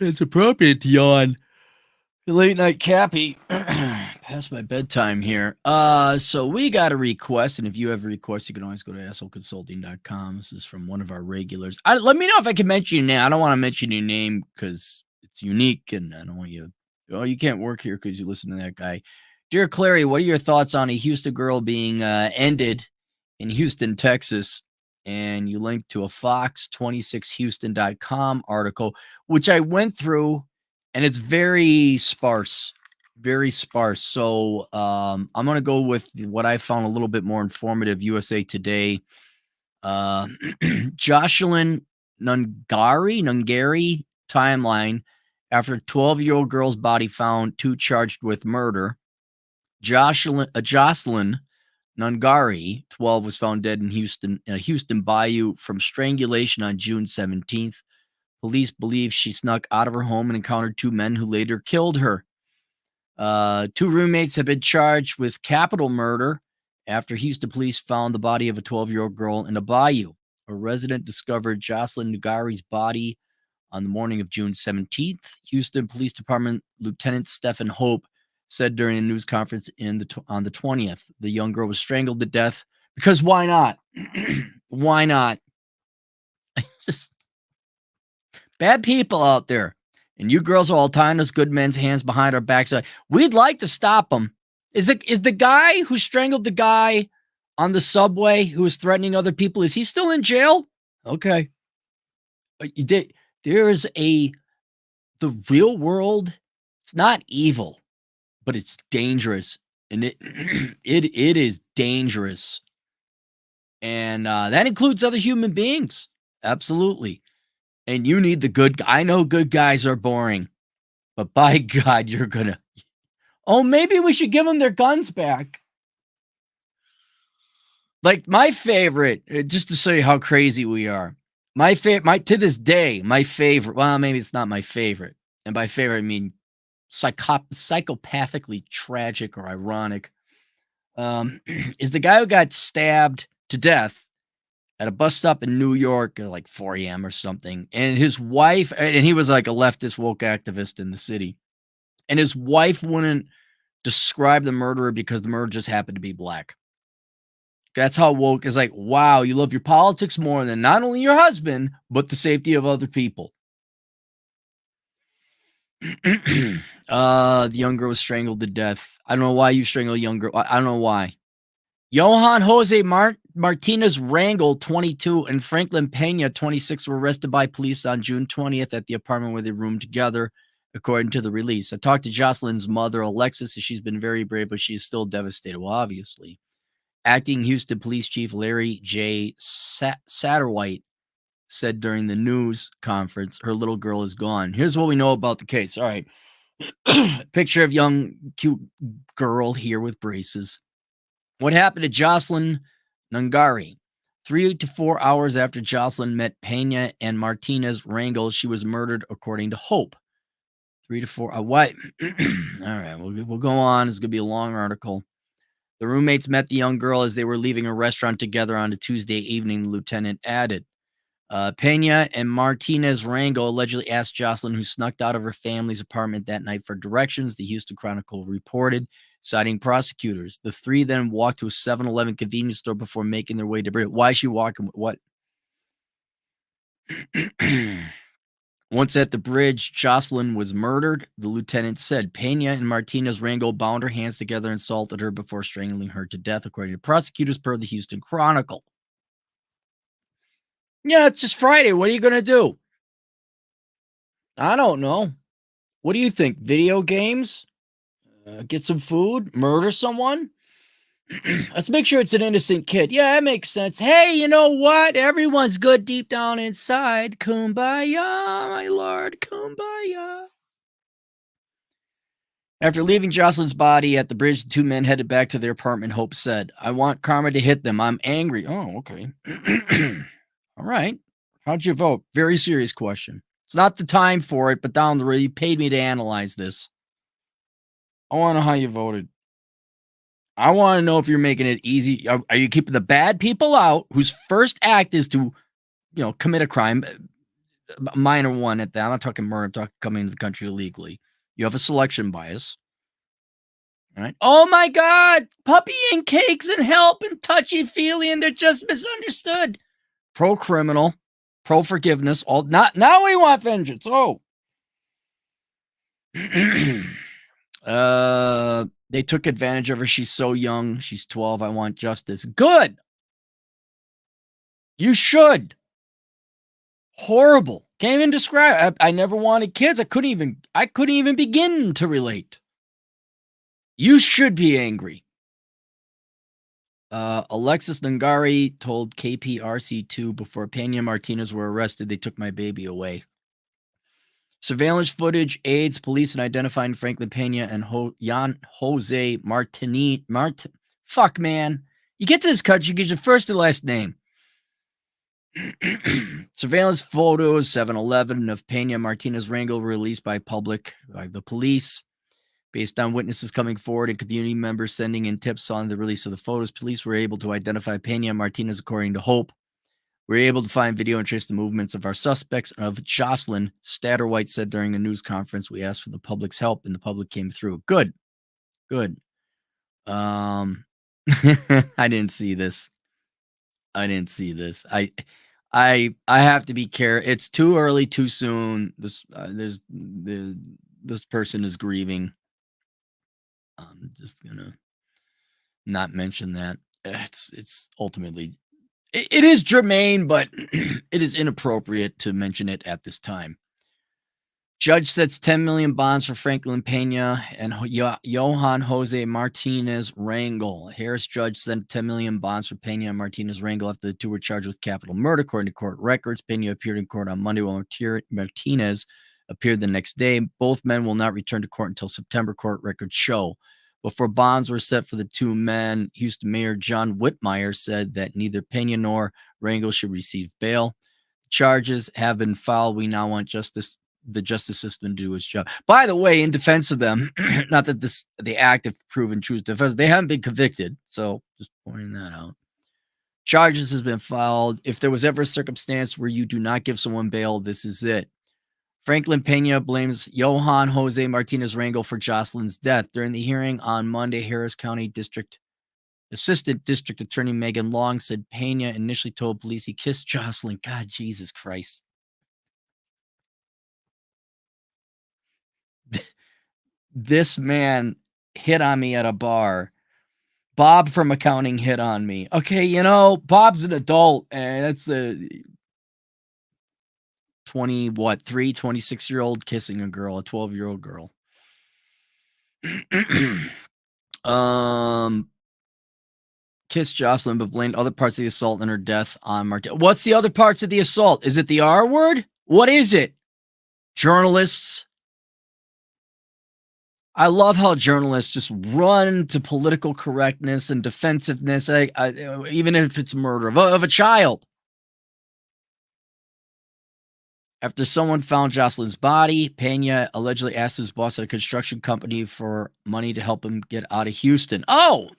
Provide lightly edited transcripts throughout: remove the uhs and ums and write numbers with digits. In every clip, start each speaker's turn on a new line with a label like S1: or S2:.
S1: It's appropriate to yawn. Late night Cappy. Past my bedtime here. So we got a request, and if you have a request, you can always go to assholeconsulting.com. This is from one of our regulars. Let me know if I can mention your name. I don't want to mention your name because it's unique, and I don't want you. Oh, you can't work here because you listen to that guy. Dear Clary, what are your thoughts on a Houston girl being ended in Houston, Texas? And you linked to a Fox26Houston.com article, which I went through, and it's very sparse, very sparse. So I'm going to go with what I found a little bit more informative. USA Today. Jocelyn Nungari timeline after 12-year-old girl's body found, 2 charged with murder. Jocelyn Nungari, 12, was found dead in a Houston bayou from strangulation on June 17th. Police believe she snuck out of her home and encountered 2 men who later killed her. 2 roommates have been charged with capital murder after Houston police found the body of a 12-year-old girl in a bayou. A resident discovered Jocelyn Nugari's body on the morning of June 17th. Houston Police Department Lieutenant Stephen Hope said during a news conference on the 20th, the young girl was strangled to death because why not? Why not? Just bad people out there. And you girls are all tying us good men's hands behind our backs. We'd like to stop them. Is the guy who strangled the guy on the subway who was threatening other people, is he still in jail? Okay. There's the real world. It's not evil, but it's dangerous. And it is dangerous. And that includes other human beings. Absolutely. And you need the good. I know good guys are boring, but by God, you're going to. Oh, maybe we should give them their guns back. Like my favorite, just to show you how crazy we are. To this day, my favorite. Well, maybe it's not my favorite. And by favorite, I mean psychopathically tragic or ironic. Is the guy who got stabbed to death at a bus stop in New York at like 4 a.m. or something. And his wife, and he was like a leftist woke activist in the city. And his wife wouldn't describe the murderer because the murderer just happened to be black. That's how woke is like, wow, you love your politics more than not only your husband, but the safety of other people. The young girl was strangled to death. I don't know why you strangle a young girl. I don't know why. Johan Jose Martinez Rangel, 22, and Franklin Pena, 26, were arrested by police on June 20th at the apartment where they roomed together, according to the release. I talked to Jocelyn's mother, Alexis, and she's been very brave, but she's still devastated. Well, obviously. Acting Houston Police Chief Larry J. Satterwhite said during the news conference, her little girl is gone. Here's what we know about the case. All right. Picture of young, cute girl here with braces. What happened to Jocelyn Nungari? 3 to 4 hours after Jocelyn met Pena and Martinez Rangel, she was murdered, according to Hope. 3 to 4. What? All right, we'll go on. It's going to be a long article. The roommates met the young girl as they were leaving a restaurant together on a Tuesday evening, the lieutenant added. Pena and Martinez Rangel allegedly asked Jocelyn, who snuck out of her family's apartment that night, for directions, the Houston Chronicle reported, citing prosecutors. The 3 then walked to a 7-Eleven convenience store before making their way to Bridge. Why is she walking? What? Once at the bridge, Jocelyn was murdered, the lieutenant said. Pena and Martinez Rangel bound her hands together and assaulted her before strangling her to death, according to prosecutors per the Houston Chronicle. Yeah, it's just Friday. What are you going to do? I don't know. What do you think? Video games? Get some food? Murder someone? Let's make sure it's an innocent kid. Yeah, that makes sense. Hey, you know what? Everyone's good deep down inside. Kumbaya, my lord. Kumbaya. After leaving Jocelyn's body at the bridge, the two men headed back to their apartment, Hope said. I want karma to hit them. I'm angry. Oh, okay. All right. How'd you vote? Very serious question. It's not the time for it, but down the road, you paid me to analyze this. I want to know how you voted. I want to know if you're making it easy. Are you keeping the bad people out whose first act is to, commit a crime, minor one at that? I'm not talking murder. I'm talking coming into the country illegally. You have a selection bias. All right. Oh my God. Puppy and cakes and help and touchy feely, and they're just misunderstood. Pro criminal, pro forgiveness. All not now we want vengeance. Oh. They took advantage of her. She's so young. She's 12. I want justice. Good. You should. Horrible. Can't even describe. I never wanted kids. I couldn't even begin to relate. You should be angry. Alexis Nungari told KPRC2 before Pena and Martinez were arrested, they took my baby away. Surveillance footage aids police in identifying Franklin Pena and Jan Jose Fuck, man. You get to this country, you get your first and last name. Surveillance photos, 7-Eleven, of Pena and Martinez Rangel released by the police. Based on witnesses coming forward and community members sending in tips on the release of the photos, police were able to identify Pena and Martinez according to Hope. We were able to find video and trace the movements of our suspects and of Jocelyn, Statterwhite said during a news conference. We asked for the public's help, and the public came through. Good. I didn't see this. I have to be careful. It's too early, too soon. This person is grieving. I'm just gonna not mention that. It's ultimately it is germane, but it is inappropriate to mention it at this time. Judge sets 10 million bonds for Franklin Pena and Johan Jose Martinez Rangel. Harris judge sent 10 million bonds for Pena and Martinez Rangel after the two were charged with capital murder, according to court records. Pena appeared in court on Monday, while Martinez appeared the next day. Both men will not return to court until September, court records show. Before bonds were set for the two men, Houston Mayor John Whitmire said that neither Pena nor Rangel should receive bail. Charges have been filed. We now want the justice system to do its job. By the way, in defense of them, not that the act, if proven true, is defense, they haven't been convicted. So just pointing that out. Charges has been filed. If there was ever a circumstance where you do not give someone bail, this is it. Franklin Pena blames Johan Jose Martinez Rangel for Jocelyn's death. During the hearing on Monday, Harris County Assistant District Attorney Megan Long said Pena initially told police he kissed Jocelyn. God, Jesus Christ. This man hit on me at a bar. Bob from accounting hit on me. Okay, Bob's an adult, and that's the 26-year-old kissing a girl, a 12-year-old girl. Kissed Jocelyn, but blamed other parts of the assault and her death on Martin. What's the other parts of the assault? Is it the R word? What is it? Journalists. I love how journalists just run to political correctness and defensiveness, even if it's murder of a child. After someone found Jocelyn's body, Pena allegedly asked his boss at a construction company for money to help him get out of Houston. Oh,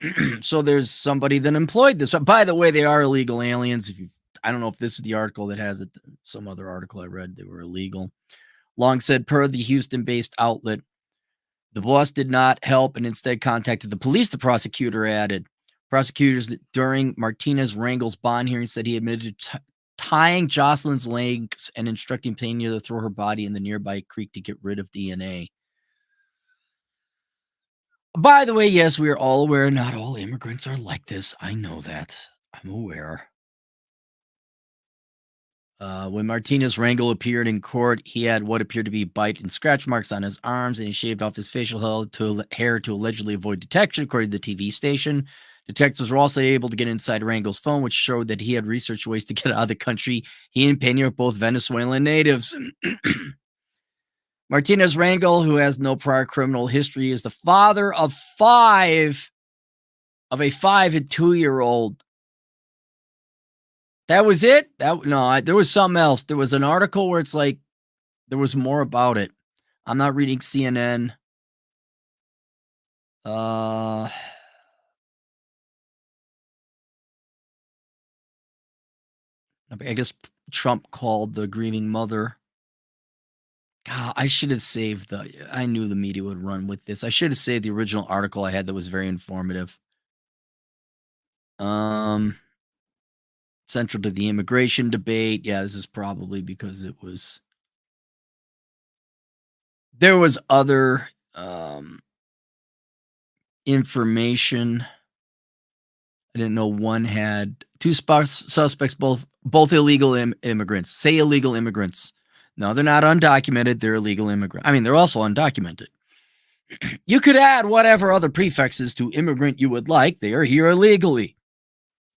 S1: so there's somebody that employed this. But by the way, they are illegal aliens. I don't know if this is the article that has it. Some other article I read, they were illegal. Long said, per the Houston-based outlet, the boss did not help and instead contacted the police, the prosecutor added. Prosecutors during Martinez Rangel's bond hearing said he admitted to tying Jocelyn's legs and instructing Pena to throw her body in the nearby creek to get rid of DNA. By the way, yes, we are all aware not all immigrants are like this. I know that. I'm aware. When Martinez Rangel appeared in court, he had what appeared to be bite and scratch marks on his arms, and he shaved off his facial hair to allegedly avoid detection, according to the TV station. Detectives were also able to get inside Rangel's phone, which showed that he had researched ways to get out of the country. He and Pena are both Venezuelan natives. Martinez Rangel, who has no prior criminal history, is the father of a 5 and 2-year-old. That was it? There was something else. There was an article where it's like there was more about it. I'm not reading CNN. I guess Trump called the grieving mother. God, I should have saved I knew the media would run with this. I should have saved the original article I had that was very informative. Central to the immigration debate. Yeah, this is probably because there was other information. I didn't know one had 2 suspects, both illegal immigrants. Say illegal immigrants. No, they're not undocumented. They're illegal immigrants. I mean, they're also undocumented. You could add whatever other prefixes to immigrant you would like. They are here illegally.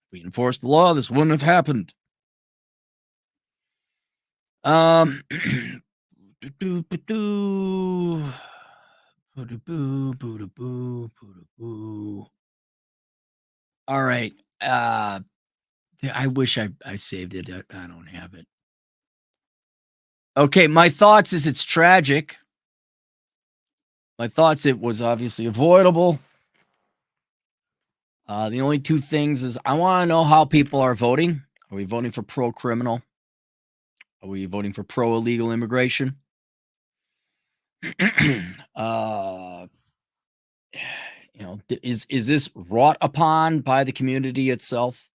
S1: If we enforced the law, this wouldn't have happened. All right. I wish I saved it. I don't have it. Okay, my thoughts is it's tragic. My thoughts, it was obviously avoidable. The only 2 things is I want to know how people are voting. Are we voting for pro-criminal? Are we voting for pro-illegal immigration? Is this wrought upon by the community itself?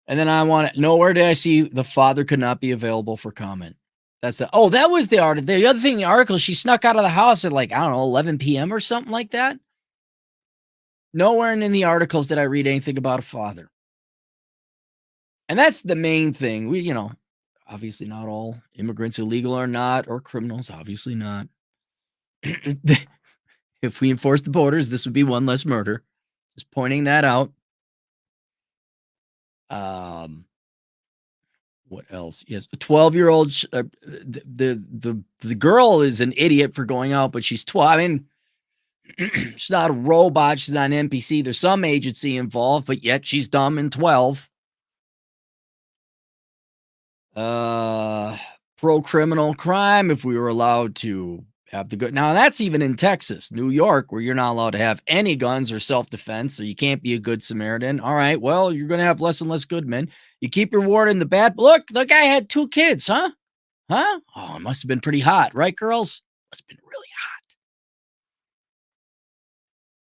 S1: And then I want to know, where did I see the father could not be available for comment? That was the article. The other thing, the article, she snuck out of the house at 11 p.m. or something like that. Nowhere in the articles did I read anything about a father. And that's the main thing. We, obviously not all immigrants, illegal or not, or criminals, obviously not. If we enforce the borders, this would be one less murder. Just pointing that out. What else? Yes, a 12-year-old. The girl is an idiot for going out, but she's 12. I mean, she's not a robot. She's not an NPC. There's some agency involved, but yet she's dumb and 12. Pro-criminal crime. If we were allowed to have the good. Now that's even in Texas, New York, where you're not allowed to have any guns or self-defense, so you can't be a good Samaritan. All right, well, you're going to have less and less good men. You keep rewarding the bad. Look, the guy had 2 kids, huh? Oh, it must have been pretty hot, right, girls? Must have been really hot.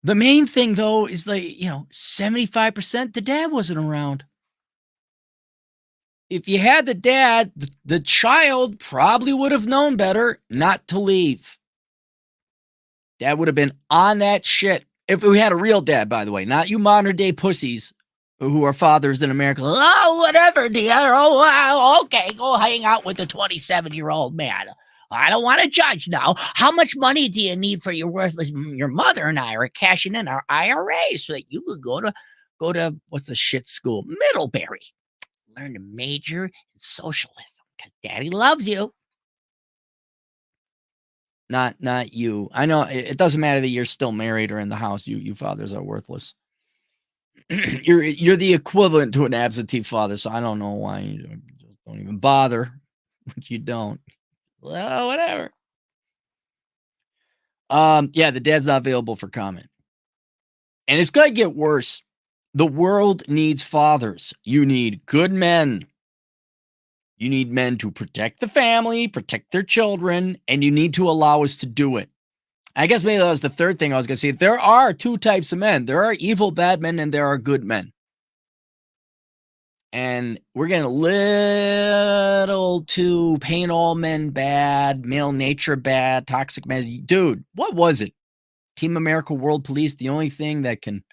S1: The main thing, though, is 75% the dad wasn't around. If you had the dad, the child probably would have known better not to leave. Dad would have been on that shit. If we had a real dad, by the way, not you modern day pussies who are fathers in America. Oh, whatever, dear. Oh, okay. Go hang out with the 27-year-old man. I don't want to judge now. How much money do you need for your worthless? Your mother and I are cashing in our IRA so that you could go to what's the shit school? Middlebury. Learn to major in socialism because daddy loves you. Not you. I know it doesn't matter that you're still married or in the house. You fathers are worthless. You're the equivalent to an absentee father, so I don't know why you don't even bother. But you don't. Well, whatever. Yeah, the dad's not available for comment. And it's going to get worse. The world needs fathers. You need good men. You need men to protect the family, protect their children, and you need to allow us to do it. I guess maybe that was the third thing I was going to say. There are 2 types of men. There are evil, bad men, and there are good men. And we're getting a little too paint all men bad, male nature bad, toxic men. Dude, what was it? Team America World Police, the only thing that can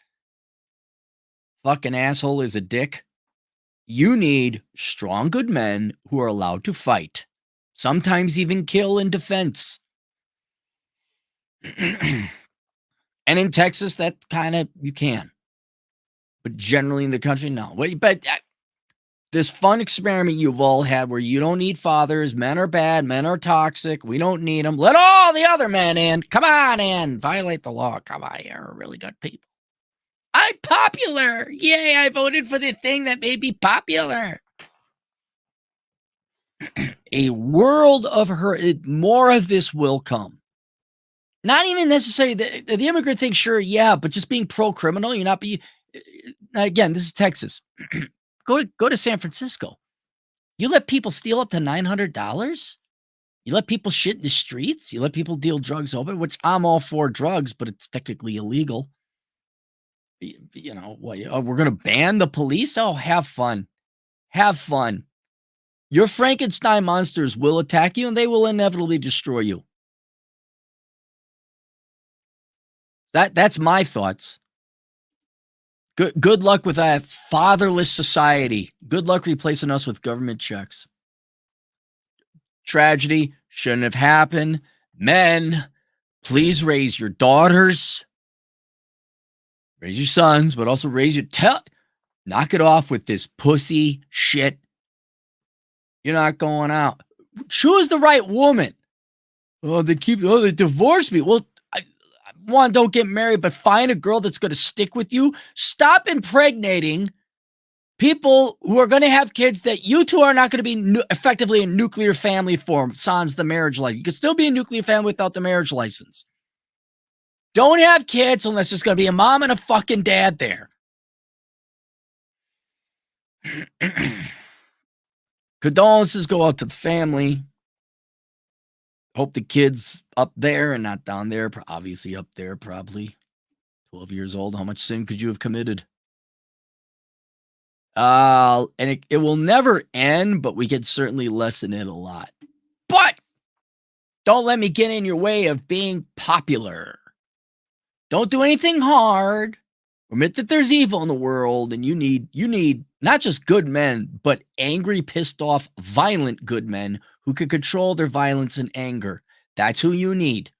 S1: fucking asshole is a dick. You need strong, good men who are allowed to fight, sometimes even kill in defense. And in Texas, that kind of you can. But generally in the country, no. But this fun experiment you've all had where you don't need fathers, men are bad, men are toxic, we don't need them. Let all the other men in. Come on in. Violate the law. Come on, you're really good people. I'm popular. Yay, I voted for the thing that made me popular. A world of hurt. More of this will come. Not even necessarily the immigrant thing, sure, yeah, but just being pro-criminal, you're not be. Again, this is Texas. Go to San Francisco. You let people steal up to $900. You let people shit in the streets. You let people deal drugs open, which I'm all for drugs, but it's technically illegal. You know what? We're going to ban the police. Oh, have fun. Have fun. Your Frankenstein monsters will attack you and they will inevitably destroy you. That's my thoughts. Good luck with a fatherless society. Good luck replacing us with government checks. Tragedy shouldn't have happened. Men, please raise your daughters. Raise your sons, but also raise your knock it off with this pussy shit. You're not going out. Choose the right woman. They divorce me. Well, one, don't get married, but find a girl that's going to stick with you. Stop impregnating people who are going to have kids that you two are not going to be effectively a nuclear family form, sans the marriage license. You can still be a nuclear family without the marriage license. Don't have kids unless there's going to be a mom and a fucking dad there. Condolences go out to the family. Hope the kid's up there and not down there. Obviously up there, probably 12 years old. How much sin could you have committed? And it will never end, but we can certainly lessen it a lot. But don't let me get in your way of being popular. Don't do anything hard. Admit that there's evil in the world, and you need not just good men, but angry, pissed off, violent good men who can control their violence and anger. That's who you need.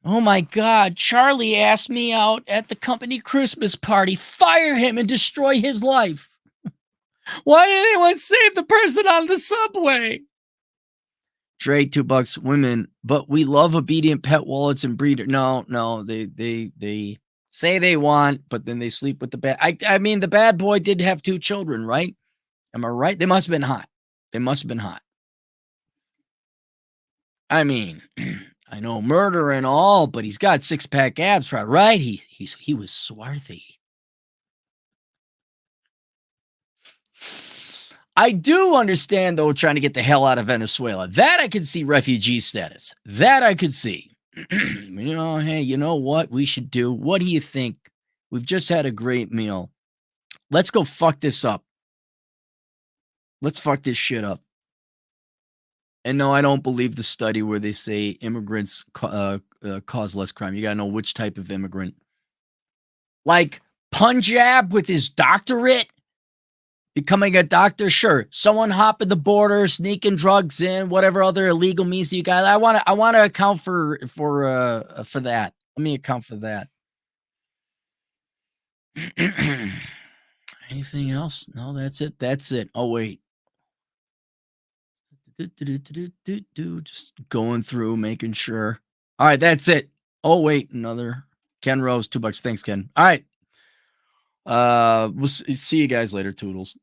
S1: Oh my God, Charlie asked me out at the company Christmas party. Fire him and destroy his life. Why didn't anyone save the person on the subway? Trade $2 women, but we love obedient pet wallets and breeder. No, they say they want, but then they sleep with the bad. I mean, the bad boy did have 2 children, right? Am I right? They must have been hot. They must have been hot. I mean, I know murder and all, but he's got 6-pack abs, right? He was swarthy. I do understand, though, trying to get the hell out of Venezuela. That I could see refugee status. That I could see. Hey, you know what we should do? What do you think? We've just had a great meal. Let's go fuck this up. Let's fuck this shit up. And no, I don't believe the study where they say immigrants cause less crime. You got to know which type of immigrant. Like Punjab with his doctorate, becoming a doctor, sure. Someone hopping the border, sneaking drugs in, whatever other illegal means you got. I want to account for that. Let me account for that. Anything else? No, that's it. That's it. Oh wait. Just going through, making sure. All right, that's it. Oh wait, another Ken Rose, $2. Thanks, Ken. All right. We'll see you guys later, Toodles.